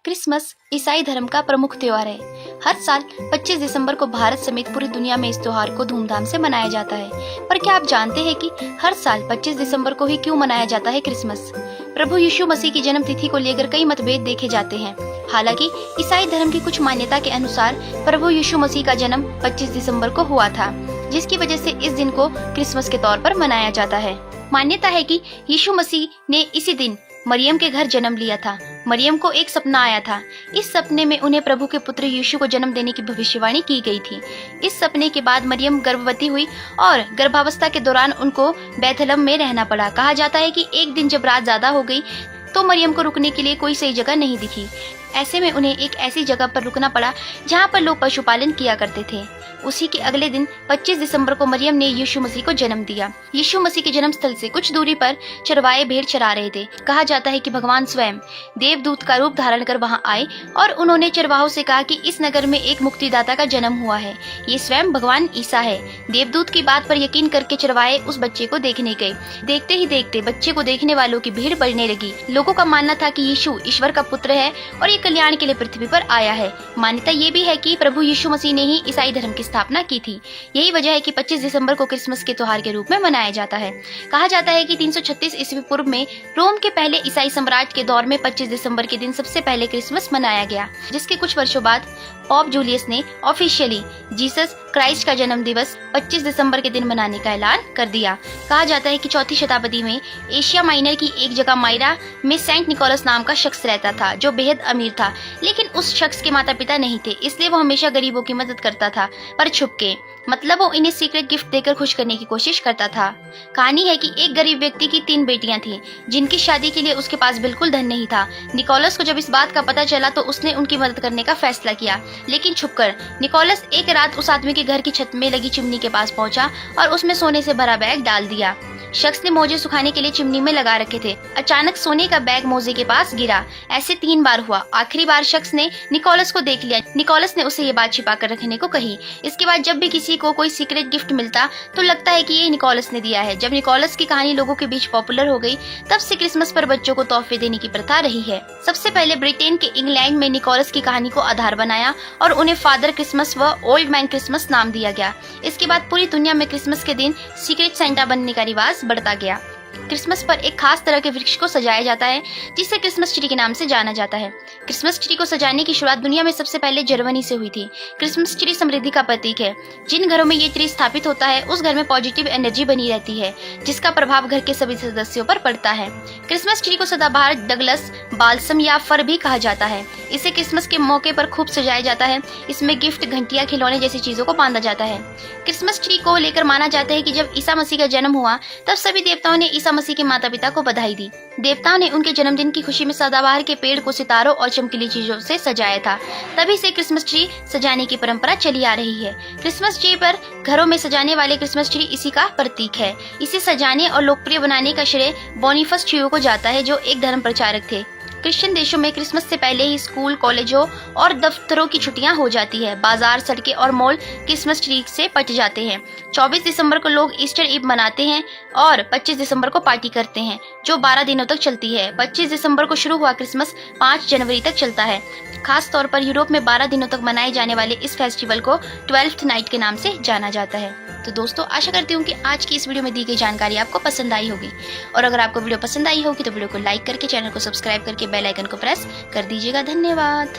Christmas ईसाई धर्म का प्रमुख त्योहार है। हर साल 25 दिसंबर को भारत समेत पूरी दुनिया में इस त्योहार को धूमधाम से मनाया जाता है। पर क्या आप जानते हैं कि हर साल 25 दिसंबर को ही क्यों मनाया जाता है क्रिसमस? प्रभु यीशु मसीह की जन्म तिथि को लेकर कई मतभेद देखे जाते हैं। हालांकि ईसाई धर्म की कुछ मान्यता के अनुसार प्रभु यीशु मसीह का जन्म 25 दिसंबर को हुआ था, जिसकी वजह से इस दिन को क्रिसमस के तौर पर मनाया जाता है। मान्यता है कि यीशु मसीह ने इसी दिन मरियम के घर जन्म लिया था। मरियम को एक सपना आया था। इस सपने में उन्हें प्रभु के पुत्र यीशु को जन्म देने की भविष्यवाणी की गई थी। इस सपने के बाद मरियम गर्भवती हुई और गर्भावस्था के दौरान उनको बैतलहम में रहना पड़ा। कहा जाता है कि एक दिन जब रात ज्यादा हो गई तो मरियम को रुकने के लिए कोई सही जगह नहीं दिखी। ऐसे में उन्हें एक ऐसी जगह पर रुकना पड़ा जहाँ पर लोग पशुपालन किया करते थे। उसी के अगले दिन 25 दिसंबर को मरियम ने यीशु मसीह को जन्म दिया। यीशु मसीह के जन्म स्थल से कुछ दूरी पर चरवाहे भेड़ चरा रहे थे। कहा जाता है कि भगवान स्वयं देवदूत का रूप धारण कर वहां आए और उन्होंने चरवाहों से कहा कि इस नगर में एक मुक्तिदाता का जन्म हुआ है। ये स्वयं भगवान ईसा है। देवदूत की बात पर यकीन करके चरवाहे उस बच्चे को देखने गए। देखते ही देखते बच्चे को देखने वालों की भीड़ बढ़ने लगी। लोगों का मानना था कि यीशु ईश्वर का पुत्र है और ये कल्याण के लिए पृथ्वी पर आया है। मान्यता ये भी है कि प्रभु यीशु मसीह ने ही ईसाई धर्म की स्थापना की थी। यही वजह है कि 25 दिसंबर को क्रिसमस के त्योहार के रूप में मनाया जाता है। कहा जाता है कि 336 ईस्वी पूर्व में रोम के पहले ईसाई सम्राट के दौर में 25 दिसंबर के दिन सबसे पहले क्रिसमस मनाया गया, जिसके कुछ वर्षों बाद पॉप जूलियस ने ऑफिशियली जीसस क्राइस्ट का जन्म दिवस 25 दिसंबर के दिन मनाने का ऐलान कर दिया। कहा जाता है कि 4वीं शताब्दी में एशिया माइनर की एक जगह मायरा में सेंट निकोलस नाम का शख्स रहता था, जो बेहद अमीर था। लेकिन उस शख्स के माता पिता नहीं थे, इसलिए वो हमेशा गरीबों की मदद करता था, पर छुपके। मतलब वो इन्हें सीक्रेट गिफ्ट देकर खुश करने की कोशिश करता था। कहानी है कि एक गरीब व्यक्ति की 3 बेटियां थी, जिनकी शादी के लिए उसके पास बिल्कुल धन नहीं था। निकोलस को जब इस बात का पता चला तो उसने उनकी मदद करने का फैसला किया, लेकिन छुपकर। निकोलस एक रात उस आदमी के घर की छत में लगी चिमनी के पास पहुंचा और उसमें सोने से भरा बैग डाल दिया। शख्स ने मोजे सुखाने के लिए चिमनी में लगा रखे थे। अचानक सोने का बैग मोजे के पास गिरा। ऐसे 3 बार हुआ। आखिरी बार शख्स ने निकोलस को देख लिया। निकोलस ने उसे ये बात छिपा कर रखने को कही। इसके बाद जब भी किसी को कोई सीक्रेट गिफ्ट मिलता तो लगता है कि ये निकोलस ने दिया है। जब निकोलस की कहानी लोगों के बीच पॉपुलर हो गई, तब से क्रिसमस पर बच्चों को तोहफे देने की प्रथा रही है। सबसे पहले ब्रिटेन के इंग्लैंड में निकोलस की कहानी को आधार बनाया और उन्हें फादर क्रिसमस व ओल्ड मैन क्रिसमस नाम दिया गया। इसके बाद पूरी दुनिया में क्रिसमस के दिन सीक्रेट सेंटा बनने का रिवाज बढ़ता गया। क्रिसमस पर एक खास तरह के वृक्ष को सजाया जाता है, जिसे क्रिसमस ट्री के नाम से जाना जाता है। क्रिसमस ट्री को सजाने की शुरुआत दुनिया में सबसे पहले जर्मनी से हुई थी। क्रिसमस ट्री समृद्धि का प्रतीक है। जिन घरों में ये ट्री स्थापित होता है, उस घर में पॉजिटिव एनर्जी बनी रहती है, जिसका प्रभाव घर के सभी सदस्यों पर पड़ता है। क्रिसमस ट्री को सदाबहार, डगलस, बाल्सम या फर भी कहा जाता है। इसे क्रिसमस के मौके पर खूब सजाया जाता है। इसमें गिफ्ट, घंटियां, खिलौने जैसी चीजों को बांधा जाता है। क्रिसमस ट्री को लेकर माना जाता है कि जब ईसा मसीह का जन्म हुआ, तब सभी देवताओं ने ईसा मसीह के माता पिता को बधाई दी। देवताओं ने उनके जन्मदिन की खुशी में सदाबहार के पेड़ को सितारों और चमकीली चीजों से सजाया था। तभी से क्रिसमस ट्री सजाने की परंपरा चली आ रही है। क्रिसमस ट्री पर घरों में सजाने वाले क्रिसमस ट्री इसी का प्रतीक है। इसे सजाने और लोकप्रिय बनाने का श्रेय बोनीफस ट्रियो को जाता है, जो एक धर्म प्रचारक थे। क्रिश्चियन देशों में क्रिसमस से पहले ही स्कूल, कॉलेजों और दफ्तरों की छुट्टियां हो जाती है। बाजार, सड़कें और मॉल क्रिसमस ट्री से पट जाते हैं। 24 दिसंबर को लोग ईस्टर ईव मनाते हैं और 25 दिसंबर को पार्टी करते हैं, जो 12 दिनों तक चलती है। 25 दिसंबर को शुरू हुआ क्रिसमस 5 जनवरी तक चलता है। खास तौर पर यूरोप में 12 दिनों तक मनाए जाने वाले इस फेस्टिवल को 12th नाइट के नाम से जाना जाता है। तो दोस्तों, आशा करती हूँ कि आज की इस वीडियो में दी गई जानकारी आपको पसंद आई होगी। और अगर आपको वीडियो पसंद आई होगी तो वीडियो को लाइक करके, चैनल को सब्सक्राइब करके बेल आइकन को प्रेस कर दीजिएगा। धन्यवाद।